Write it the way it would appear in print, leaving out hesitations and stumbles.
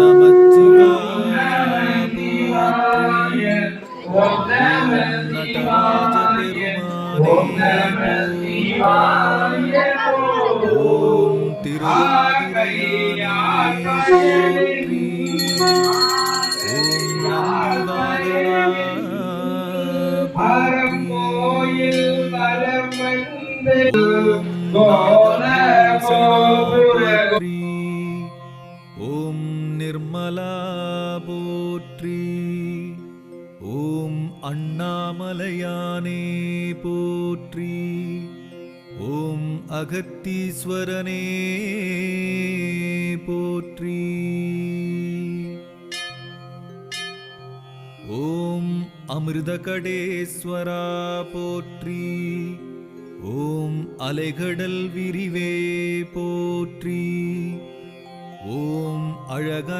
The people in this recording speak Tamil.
நமச்சிவாய ஓம் நடராஜ பெருமானே ஓம் திருவாதிரையானே ஓம் நிர்மலா போற்றி. ஓம் அண்ணாமலையானே போற்றி. ஓம் அகத்தீஸ்வரனே போற்றி. ஓம் அமிர்தகடேஸ்வரா போற்றி. ஓம் அலைகடல் விரிவே போற்றி. ஓம் அழகன்